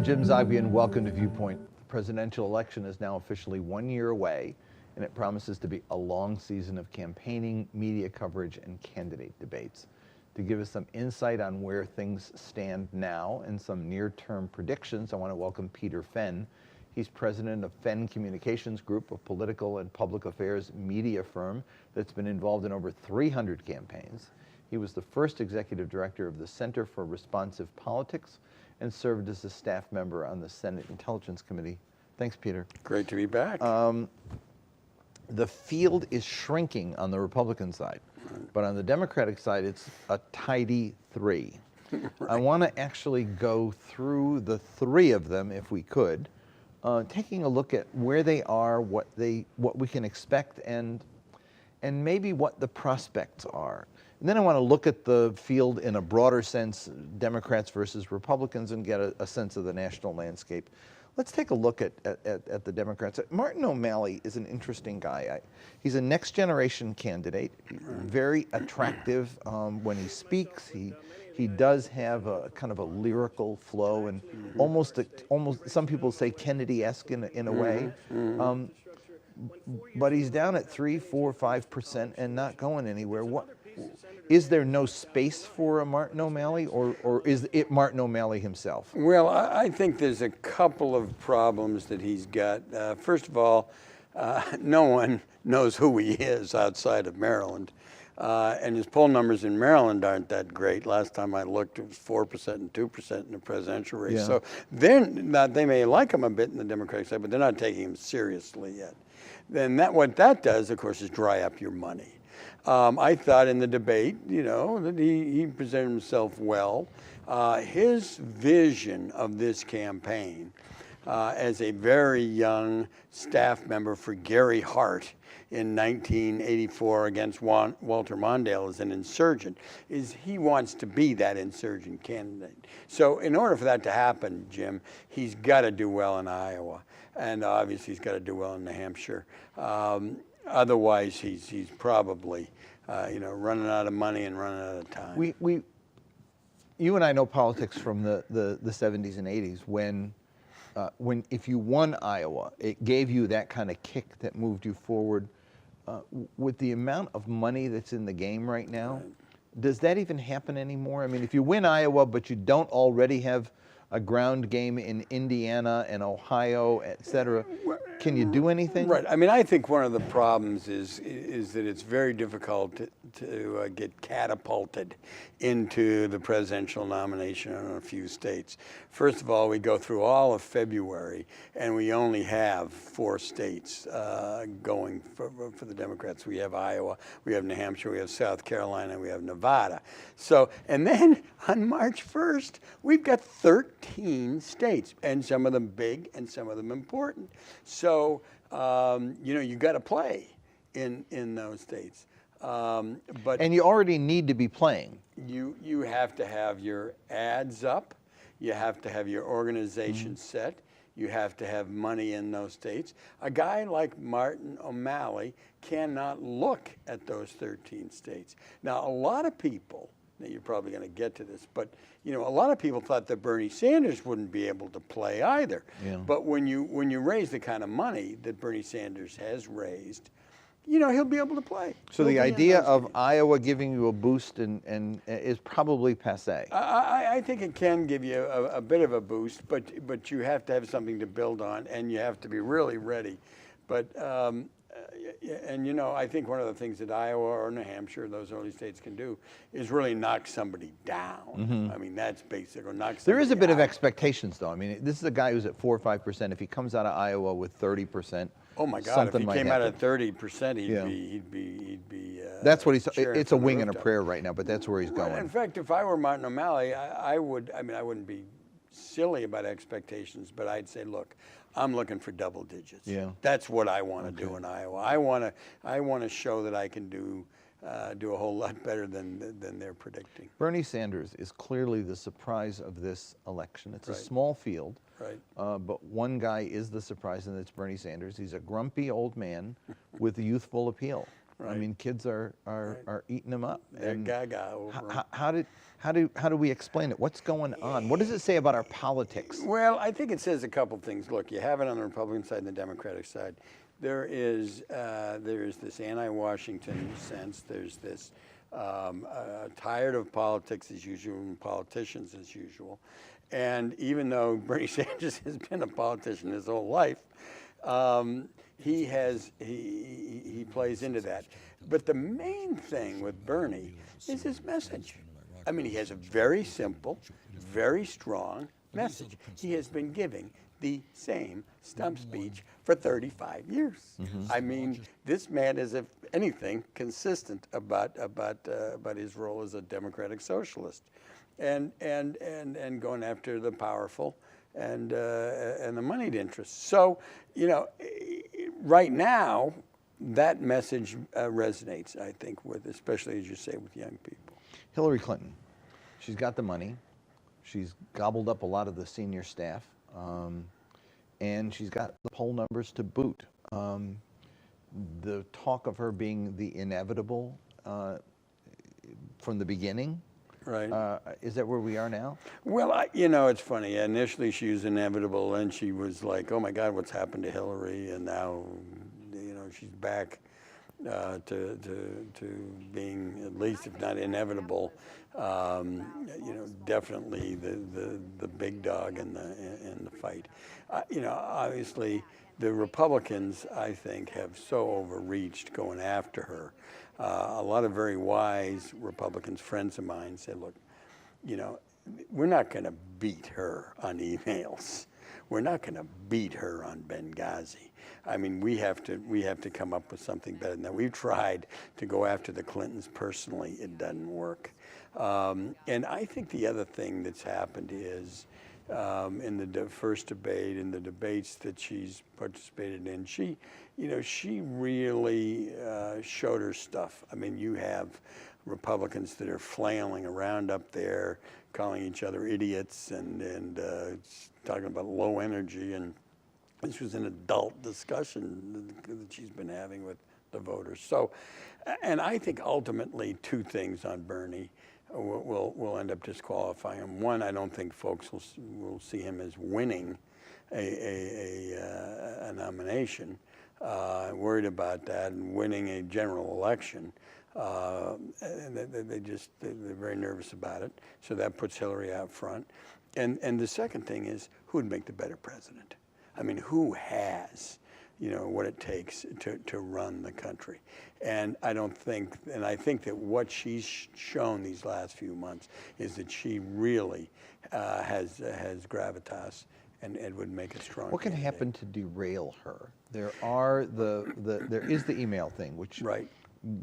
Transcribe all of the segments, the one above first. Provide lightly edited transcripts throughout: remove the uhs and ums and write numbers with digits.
Jim Zogby, and welcome to Viewpoint. The presidential election is now officially 1 year away, and it promises to be a long season of campaigning, media coverage, and candidate debates. To give us some insight on where things stand now and some near-term predictions, I want to welcome Peter Fenn. He's president of Fenn Communications Group, a political and public affairs media firm that's been involved in over 300 campaigns. He was the first executive director of the Center for Responsive Politics and served as a staff member on the Senate Intelligence Committee. Thanks, Peter. Great to be back. The field is shrinking on the Republican side, but on the Democratic side, it's a tidy three. Right. I want to actually go through the three of them, if we could, taking a look at where they are, what we can expect, and maybe what the prospects are. And then I want to look at the field in a broader sense, Democrats versus Republicans, and get a sense of the national landscape. Let's take a look at the Democrats. Martin O'Malley is an interesting guy. He's a next generation candidate, very attractive when he speaks. He does have a kind of a lyrical flow and almost some people say Kennedy-esque in a way. But he's down at 3, 4, 5% and not going anywhere. Is there no space for a Martin O'Malley, or is it Martin O'Malley himself? Well, I think there's a couple of problems that he's got. First of all, no one knows who he is outside of Maryland. And his poll numbers in Maryland aren't that great. Last time I looked, it was 4% and 2% in the presidential race. Yeah. So they may like him a bit in the Democratic side, but they're not taking him seriously yet. Then what that does, of course, is dry up your money. I thought in the debate, that he presented himself well. His vision of this campaign as a very young staff member for Gary Hart in 1984 against Walter Mondale as an insurgent is he wants to be that insurgent candidate. So in order for that to happen, Jim, he's got to do well in Iowa. And obviously he's got to do well in New Hampshire. Otherwise, he's probably, running out of money and running out of time. You and I know politics from the 70s and 80s when if you won Iowa, it gave you that kind of kick that moved you forward. With the amount of money that's in the game right now, does that even happen anymore? I mean, if you win Iowa, but you don't already have a ground game in Indiana and Ohio, et cetera, can you do anything? Right. I mean, I think one of the problems is that it's very difficult to get catapulted into the presidential nomination in a few states. First of all, we go through all of February, and we only have 4 states going for the Democrats. We have Iowa, we have New Hampshire, we have South Carolina, we have Nevada. So, and then on March 1st, we've got 13 states, and some of them big and some of them important. So, you got to play in those states. And you already need to be playing. You have to have your ads up. You have to have your organization set. You have to have money in those states. A guy like Martin O'Malley cannot look at those 13 states. Now, a lot of people, now you're probably going to get to this, but a lot of people thought that Bernie Sanders wouldn't be able to play either. Yeah. But when you raise the kind of money that Bernie Sanders has raised, he'll be able to play. So the idea of Iowa giving you a boost and is probably passé. I think it can give you a bit of a boost, but you have to have something to build on, and you have to be really ready. But I think one of the things that Iowa or New Hampshire, those early states, can do is really knock somebody down. I mean, that's basic, or knock somebody There is a bit out. of expectations, though. I mean, this is a guy who's at 4 or 5%. If he comes out of Iowa with 30%, oh my God! If he came out at 30%, he'd be. That's what he's. It's a wing and a prayer right now, but that's where he's going. In fact, if I were Martin O'Malley, I wouldn't be silly about expectations, but I'd say, look, I'm looking for double digits. Yeah. That's what I want to do in Iowa. I want to show that I can do a whole lot better than they're predicting. Bernie Sanders is clearly the surprise of this election. It's a small field, but one guy is the surprise, and it's Bernie Sanders. He's a grumpy old man with youthful appeal. I mean, kids are eating them up. They're gaga over 'em. How do we explain it? What's going on? What does it say about our politics? Well, I think it says a couple things. Look, you have it on the Republican side and the Democratic side. There is this anti-Washington sense. There's this tired of politics as usual and politicians as usual. And even though Bernie Sanders has been a politician his whole life, he plays into that. But the main thing with Bernie is his message. I mean, he has a very simple, very strong message. He has been giving the same stump speech for 35 years. I mean, this man is, if anything, consistent about his role as a democratic socialist, and going after the powerful and the moneyed interests. So, you know, right now, that message resonates, I think, with, especially as you say, with young people. Hillary Clinton, she's got the money. She's gobbled up a lot of the senior staff. And she's got the poll numbers to boot. The talk of her being the inevitable from the beginning, right? Is that where we are now? Well, you know, it's funny. Initially, she was inevitable, and she was like, "Oh my God, what's happened to Hillary?" And now, you know, she's back to being at least, if not inevitable, you know, definitely the big dog in the fight. You know, obviously, the Republicans, I think, have so overreached going after her. A lot of very wise Republicans, friends of mine, said, "Look, you know, we're not going to beat her on emails. We're not going to beat her on Benghazi. I mean, we have to come up with something better than that. We've tried to go after the Clintons personally. It doesn't work." And I think the other thing that's happened is in the first debate, in the debates that she's participated in, she really showed her stuff. I mean, you have Republicans that are flailing around up there, calling each other idiots and talking about low energy, and this was an adult discussion that she's been having with the voters. So, and I think ultimately two things on Bernie will end up disqualifying him. One, I don't think folks will see him as winning a nomination. Worried about that, and winning a general election. And they're very nervous about it. So that puts Hillary out front. And the second thing is, who would make the better president? I mean, who has, you know, what it takes to run the country? And I think that what she's shown these last few months is that she really has gravitas and would make a strong What can candidate. happen to derail her? There is the email thing, which Right.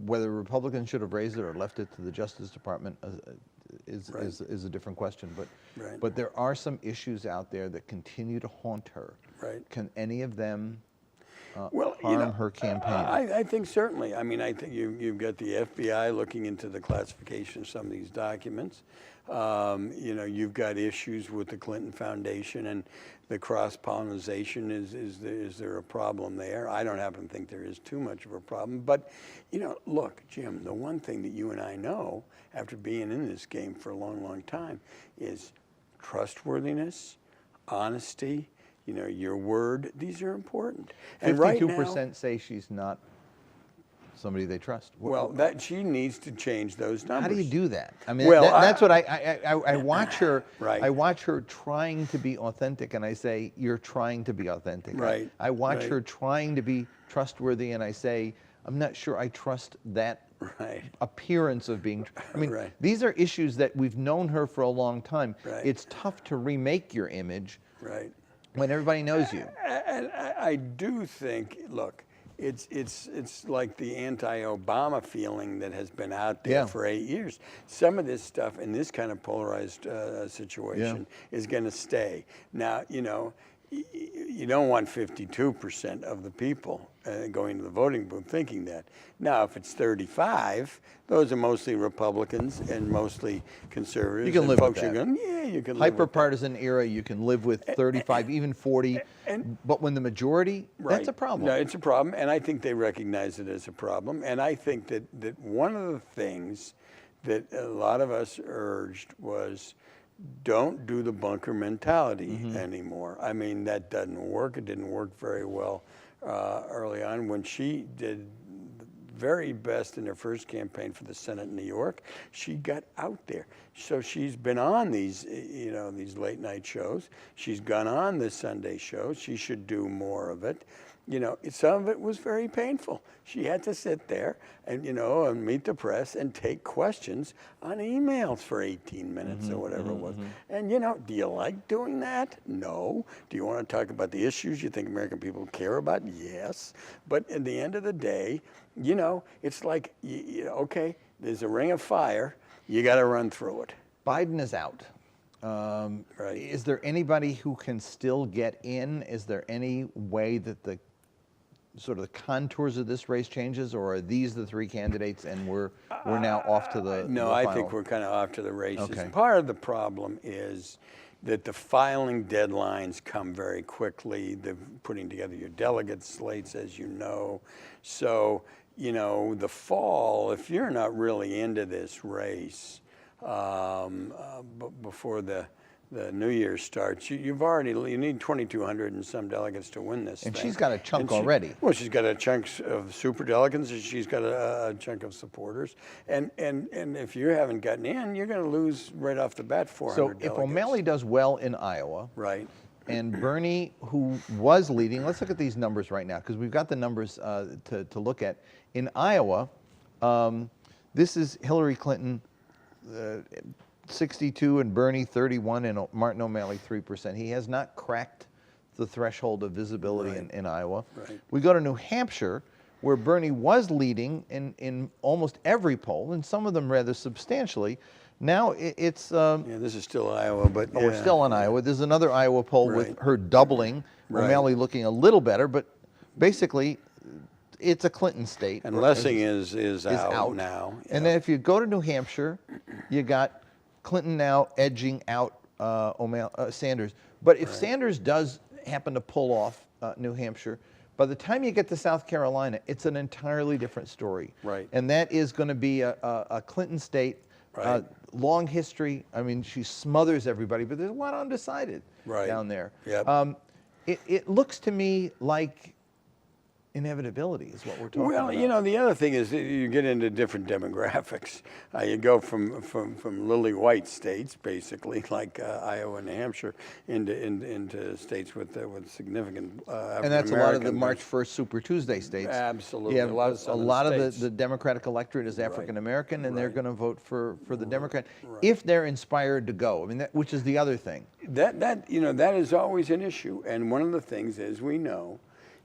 whether Republicans should have raised it or left it to the Justice Department is a different question. But there are some issues out there that continue to haunt her. Right. Can any of them harm her campaign? I think certainly. I mean, I think you've got the FBI looking into the classification of some of these documents. You know, you've got issues with the Clinton Foundation and the cross-pollination. Is there a problem there? I don't happen to think there is too much of a problem. But, you know, look, Jim, the one thing that you and I know after being in this game for a long, long time is trustworthiness, honesty, you know, your word. These are important. And 52% say she's not somebody they trust. Well, that she needs to change those numbers. How do you do that? I mean, Well, that's what I watch her. Right. I watch her trying to be authentic, and I say, "You're trying to be authentic." Right. I watch Right. her trying to be trustworthy, and I say, "I'm not sure I trust that Right. appearance of being." I mean, Right. these are issues that we've known her for a long time. Right. It's tough to remake your image Right. when everybody knows you. And I do think, look, it's like the anti-Obama feeling that has been out there for 8 years. Some of this stuff in this kind of polarized situation is going to stay. Now, you know, you don't want 52% of the people going to the voting booth thinking that. Now, if it's 35, those are mostly Republicans and mostly conservatives. You can and live folks with that. are going, yeah, you can live with that. Hyper-partisan era, you can live with 35, even 40. But when the majority, that's a problem. No, it's a problem, and I think they recognize it as a problem. And I think that one of the things that a lot of us urged was, don't do the bunker mentality anymore. I mean, that doesn't work. It didn't work very well early on. When she did the very best in her first campaign for the Senate in New York, she got out there. So she's been on these, these late night shows. She's gone on the Sunday shows. She should do more of it. Some of it was very painful. She had to sit there and, and meet the press and take questions on emails for 18 minutes or whatever it was. And, do you like doing that? No. Do you want to talk about the issues you think American people care about? Yes. But at the end of the day, it's like, okay, there's a ring of fire. You got to run through it. Biden is out. Right. Is there anybody who can still get in? Is there any way that the sort of the contours of this race changes, or are these the three candidates and we're now off to the No, the I final? think we're kind of off to the races. Okay. Part of the problem is that the filing deadlines come very quickly. They're putting together your delegate slates, as you know. So, the fall, if you're not really into this race before the New Year starts, you need 2,200 and some delegates to win this And thing. she's got a chunk already. Well, she's got a chunk of super delegates, and she's got a chunk of supporters. And if you haven't gotten in, you're going to lose right off the bat 400 So delegates. if O'Malley does well in Iowa, Right. and Bernie, who was leading, let's look at these numbers right now, because we've got the numbers to look at. In Iowa, this is Hillary Clinton, 62, and Bernie 31, and Martin O'Malley 3%. He has not cracked the threshold of visibility in Iowa. Right. We go to New Hampshire, where Bernie was leading in almost every poll, and some of them rather substantially. Now it's Yeah, this is still Iowa, but we're still in Iowa. There's another Iowa poll with Right. her doubling, Right. O'Malley looking a little better, but basically it's a Clinton state. And Lessing is out now. And then if you go to New Hampshire, you got Clinton now edging out Sanders. But if Sanders does happen to pull off New Hampshire, by the time you get to South Carolina, it's an entirely different story. Right. And that is going to be a Clinton state. Right. Long history. I mean, she smothers everybody, but there's a lot undecided down there. Yep. It looks to me like inevitability is what we're talking about. Well, the other thing is that you get into different demographics. You go from lily white states, basically, like Iowa and New Hampshire, into states with significant and that's a lot of the March 1st Super Tuesday states. Absolutely. Yeah, a lot of the Democratic electorate is African American, and they're Right. going to vote for the Democrat if they're inspired to go. I mean, which is the other thing. That is always an issue. And one of the things is, we know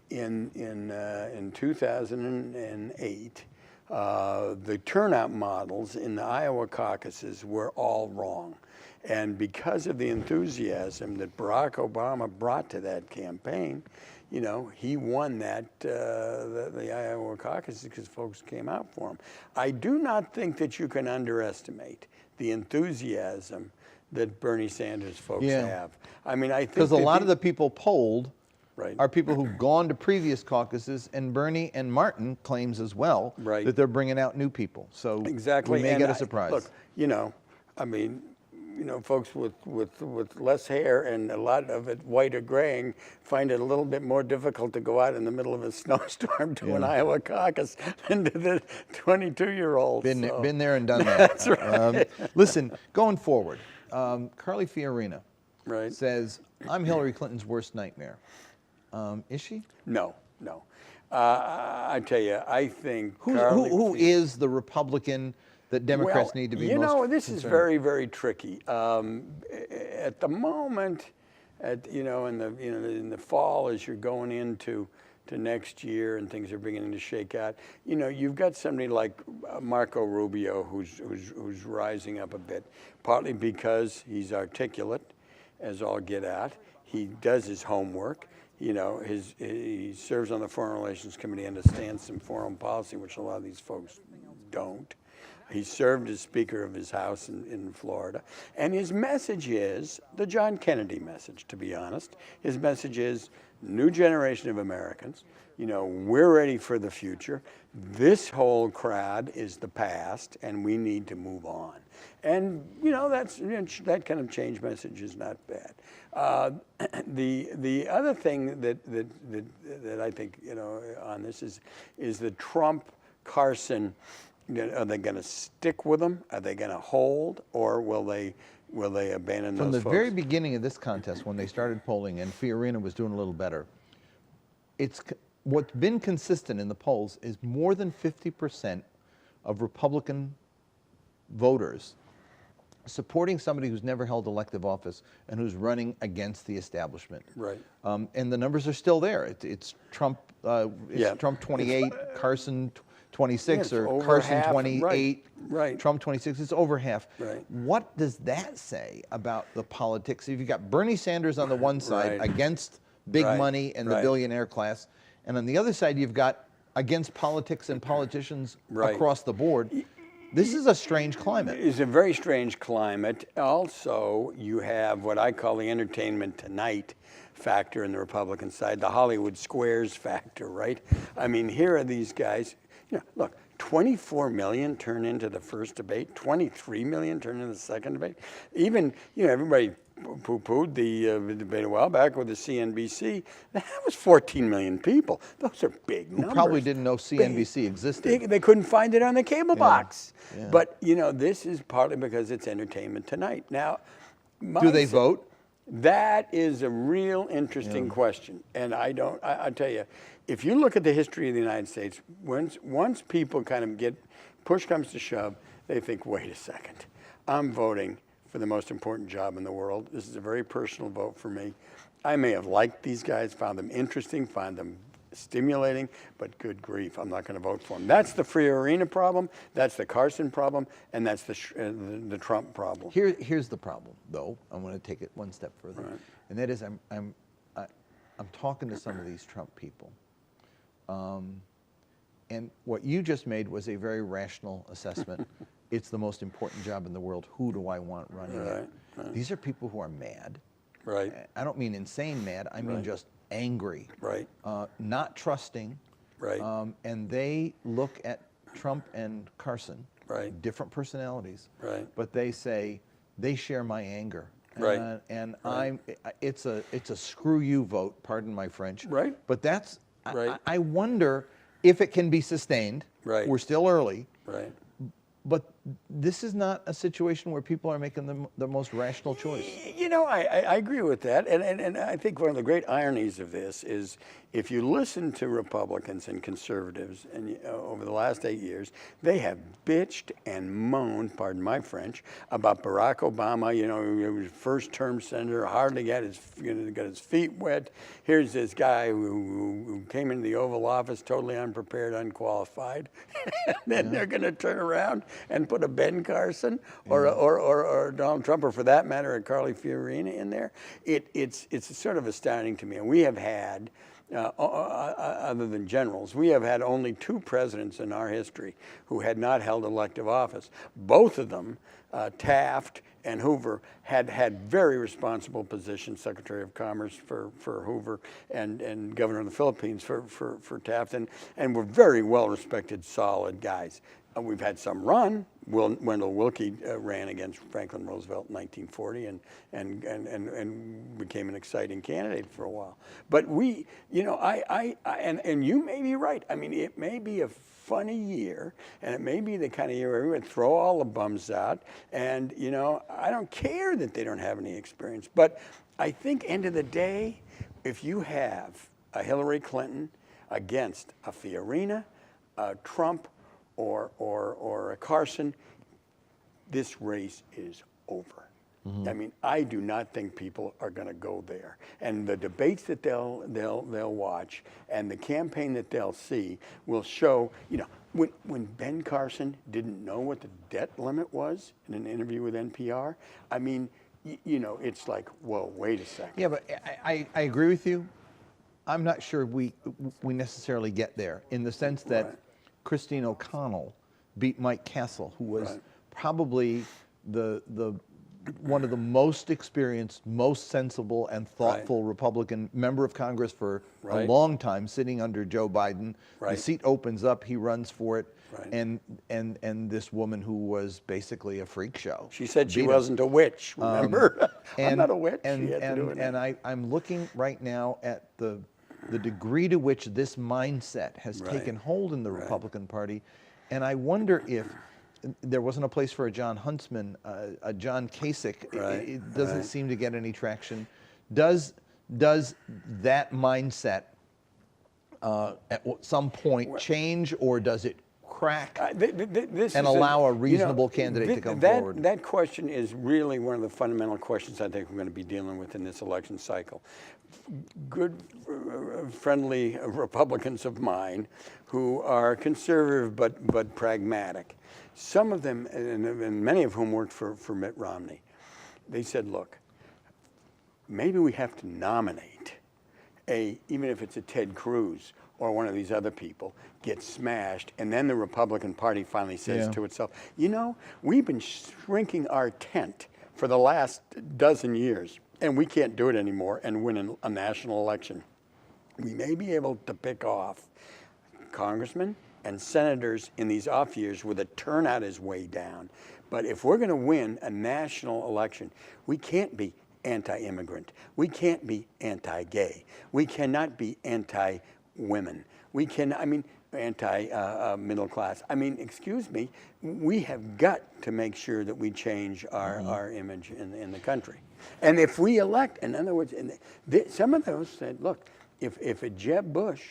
in 2008, the turnout models in the Iowa caucuses were all wrong. And because of the enthusiasm that Barack Obama brought to that campaign, he won the Iowa caucuses because folks came out for him. I do not think that you can underestimate the enthusiasm that Bernie Sanders folks have. I mean, I think because a lot of the people polled Right. are people who've gone to previous caucuses, and Bernie and Martin claims as well that they're bringing out new people. So exactly. we may get a surprise. Look, folks with less hair and a lot of it white or graying find it a little bit more difficult to go out in the middle of a snowstorm to an Iowa caucus than to the 22-year-olds. Been there and done that. That's right. Listen, going forward, Carly Fiorina Right. says, I'm Hillary Clinton's worst nightmare. Is she? No. I tell you, I think Who is the Republican that Democrats need to be most this concerned is very, very tricky. At the moment, in the fall, as you're going into next year and things are beginning to shake out, you've got somebody like Marco Rubio who's rising up a bit, partly because he's articulate as all get out. He does his homework. You know, he serves on the Foreign Relations Committee, understands some foreign policy, which a lot of these folks don't. He served as Speaker of his House in Florida. And his message is the John Kennedy message, to be honest. His message is new generation of Americans. You know, we're ready for the future. This whole crowd is the past, and we need to move on. And, you know, that kind of change message is not bad. The other thing that I think, you know, on this is the Trump-Carson. Are they going to stick with them? Are they going to hold, or will they abandon those folks? From the very beginning of this contest, when they started polling and Fiorina was doing a little better, what's been consistent in the polls is more than 50% of Republican voters supporting somebody who's never held elective office and who's running against the establishment. Right. And the numbers are still there. It's Trump. Trump 28, Carson 26, Yeah, or Carson half, 28, right. Trump 26. It's over half. Right. What does that say about the politics? If you've got Bernie Sanders on the one side Right. against big Right. money and the Right. billionaire class, and on the other side you've got against politics and politicians Right. across the board, this is a strange climate. It's a very strange climate. Also, you have what I call the entertainment tonight factor in the Republican side, the Hollywood Squares factor, right? I mean, here are these guys. You know, look, 24 million turn into the first debate, 23 million turn into the second debate. Even, you know, everybody poo-pooed the debate a while back with the CNBC. That was 14 million people. Those are big numbers. Who probably didn't know CNBC existed. They couldn't find it on the cable box. Yeah. But, you know, this is partly because it's entertainment tonight. Now, Do they vote? That is a real interesting question. And I tell you, if you look at the history of the United States, once people kind of push comes to shove, they think, wait a second, I'm voting for the most important job in the world. This is a very personal vote for me. I may have liked these guys, found them interesting, found them stimulating, but good grief, I'm not going to vote for them. That's the Fiorina problem, that's the Carson problem, and that's the Trump problem. Here's the problem, though. I'm going to take it one step further, Right. and that is I'm talking to some of these Trump people, and what you just made was a very rational assessment. It's the most important job in the world. Who do I want running it? Right. These are people who are mad. Right. I don't mean insane mad. I mean just angry. Right. Not trusting. Right. And they look at Trump and Carson. Right. Different personalities. Right. But they say they share my anger. Right. And it's a screw you vote. Pardon my French. Right. But that's. Right. I wonder if it can be sustained. Right. We're still early. Right. But this is not a situation where people are making the most rational choice. You know, I agree with that. And I think one of the great ironies of this is if you listen to Republicans and conservatives and over the last 8 years, they have bitched and moaned, pardon my French, about Barack Obama. You know, he was first-term senator, hardly got his feet wet. Here's this guy who came into the Oval Office totally unprepared, unqualified. And then they're going to turn around and put a Ben Carson or Donald Trump, or for that matter, a Carly Fiorina in there. It's sort of astounding to me. And we have had, other than generals, we have had only 2 presidents in our history who had not held elective office. Both of them, Taft and Hoover, had very responsible positions, Secretary of Commerce for Hoover and Governor of the Philippines for Taft, and were very well-respected, solid guys. We've had some run. Wendell Willkie ran against Franklin Roosevelt in 1940 and became an exciting candidate for a while. But we, you know, and you may be right. I mean, it may be a funny year, and it may be the kind of year where we would throw all the bums out. And, you know, I don't care that they don't have any experience. But I think, end of the day, if you have a Hillary Clinton against a Fiorina, a Trump, or a Carson, this race is over. I mean, I do not think people are going to go there. And the debates that they'll watch and the campaign that they'll see will show, you know, when Ben Carson didn't know what the debt limit was in an interview with NPR, I mean, you know, it's like, whoa, wait a second. Yeah, but I agree with you. I'm not sure we necessarily get there in the sense that Right. Christine O'Connell beat Mike Castle, who was Right. probably the one of the most experienced, most sensible and thoughtful Republican member of Congress for a Right. long time, sitting under Joe Biden. The Right. seat opens up, he runs for it, Right. and this woman who was basically a freak show. She said she beat him. wasn't a witch, remember? I'm not a witch. And, She had to do it. and I'm looking right now at the degree to which this mindset has Right. taken hold in the Republican Party, and I wonder if there wasn't a place for a John Huntsman, a John Kasich. Right, It doesn't right. seem to get any traction. Does that mindset at some point change, or does it crack This and is allow a you know, reasonable candidate to come that, forward? That question is really one of the fundamental questions I think we're going to be dealing with in this election cycle. Good, friendly Republicans of mine who are conservative but pragmatic. Some of them, and many of whom worked for Mitt Romney, they said, look, maybe we have to nominate even if it's a Ted Cruz or one of these other people, gets smashed, and then the Republican Party finally says to itself, you know, we've been shrinking our tent for the last dozen years, and we can't do it anymore and win a national election. We may be able to pick off congressmen and senators in these off years where the turnout is way down. But if we're going to win a national election, we can't be anti-immigrant. We can't be anti-gay. We cannot be anti-women. We can, I mean, anti-middle class. I mean, excuse me, we have got to make sure that we change our image in the country. And if we elect, in other words, some of those said, look, if a Jeb Bush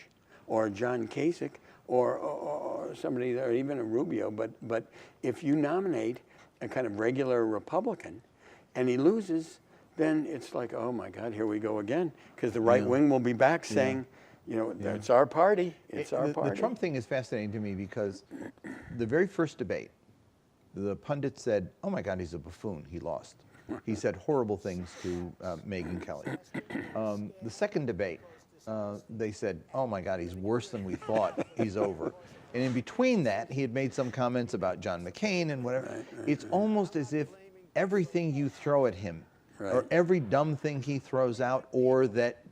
or a John Kasich or somebody, or even a Rubio, but if you nominate a kind of regular Republican and he loses, then it's like, oh my God, here we go again, because the right wing will be back saying, you know, it's our party, it's our party. The Trump thing is fascinating to me because the very first debate, the pundit said, oh my God, he's a buffoon, he lost. He said horrible things to Megyn Kelly. The second debate, they said, oh my God, he's worse than we thought, he's over. And in between that, he had made some comments about John McCain and whatever. It's almost as if everything you throw at him, or every dumb thing he throws out, or that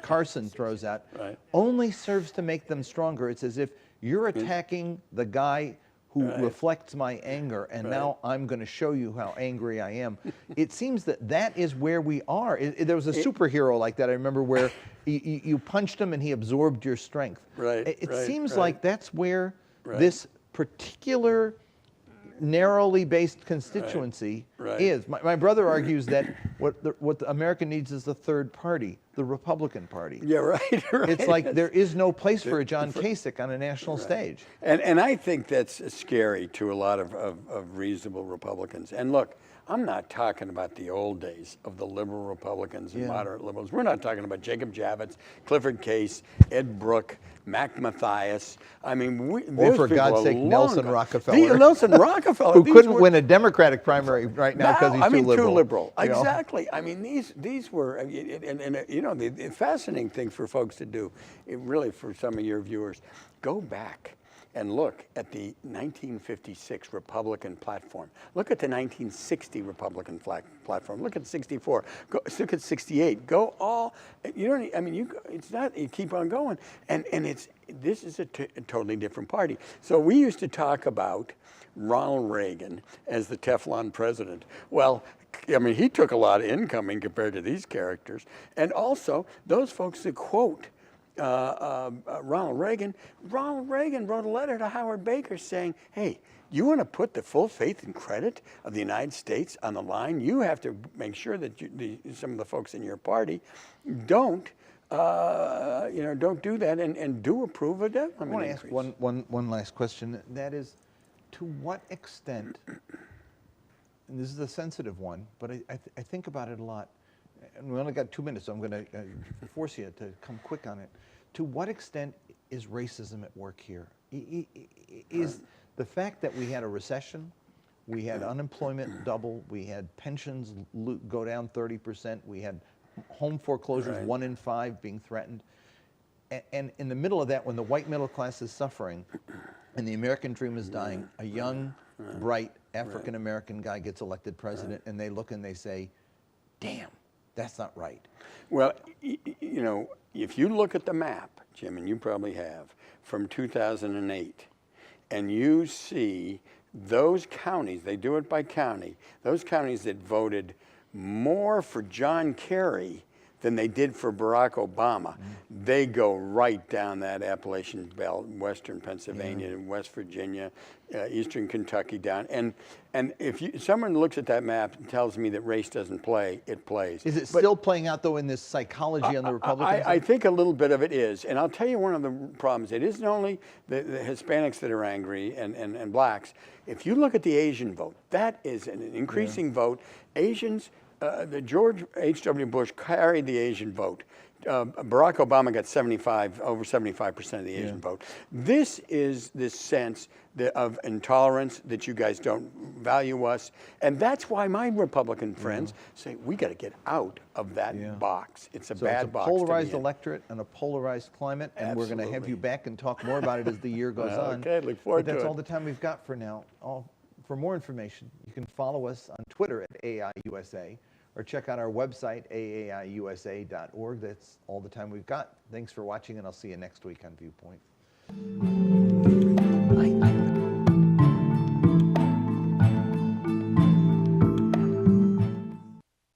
Carson throws out, only serves to make them stronger. It's as if you're attacking the guy who reflects my anger, and now I'm going to show you how angry I am. It seems that is where we are. There was a superhero like that, I remember, where you punched him and he absorbed your strength. It seems like that's where this particular narrowly based constituency is. My brother argues that what America needs is the third party, the Republican Party. Yeah, right. It's like there is no place for a John Kasich on a national stage. And I think that's scary to a lot of reasonable Republicans. And look, I'm not talking about the old days of the liberal Republicans and moderate liberals. We're not talking about Jacob Javits, Clifford Case, Ed Brooke, Mac Mathias. I mean, Or for God's sake, Nelson Rockefeller. Nelson Rockefeller. Who couldn't win a Democratic primary right now because he's too liberal. Too liberal. You know? Exactly. I mean, these were, and you know, the fascinating thing for folks to do, really for some of your viewers, go back and look at the 1956 Republican platform. Look at the 1960 Republican platform. Look at 64. Look at 68. Go all. You don't. I mean, it's not. You keep on going, and this is a totally different party. So we used to talk about Ronald Reagan as the Teflon president. Well, I mean, he took a lot of incoming compared to these characters, and also those folks that quote Ronald Reagan wrote a letter to Howard Baker saying, hey, you want to put the full faith and credit of the United States on the line? You have to make sure that some of the folks in your party don't do that and do approve of debt limit increase. I want to ask one last question. That is, to what extent, and this is a sensitive one, but I think about it a lot, and we only got 2 minutes, so I'm going to force you to come quick on it. To what extent is racism at work here? Is the fact that we had a recession, We had unemployment double. We had pensions go down 30%. We had home foreclosures, Right. 1 in 5 being threatened. And in the middle of that, when the white middle class is suffering and the American dream is dying, a young, bright African-American guy gets elected president, and they look and they say, damn, that's not right. Well, you know, if you look at the map, Jim, and you probably have, from 2008, and you see those counties, they do it by county, those counties that voted more for John Kerry than they did for Barack Obama, they go right down that Appalachian belt, western Pennsylvania, West Virginia, eastern Kentucky down. And if someone looks at that map and tells me that race doesn't play, it plays. Is it still playing out, though, in this psychology on the Republican side? I think a little bit of it is. And I'll tell you one of the problems. It isn't only the Hispanics that are angry and blacks. If you look at the Asian vote, that is an increasing vote. Asians, the George H.W. Bush carried the Asian vote. Barack Obama got over 75% of the Asian vote. This is this sense of intolerance, that you guys don't value us. And that's why my Republican friends say, we got to get out of that box. It's a bad box. It's a polarized electorate and a polarized climate, and we're going to have Absolutely. you back and talk more about it as the year goes on. Okay, look forward But to that's it. all the time we've got for now. For more information, you can follow us on Twitter at AIUSA, or check out our website, aaiusa.org. That's all the time we've got. Thanks for watching, and I'll see you next week on Viewpoint.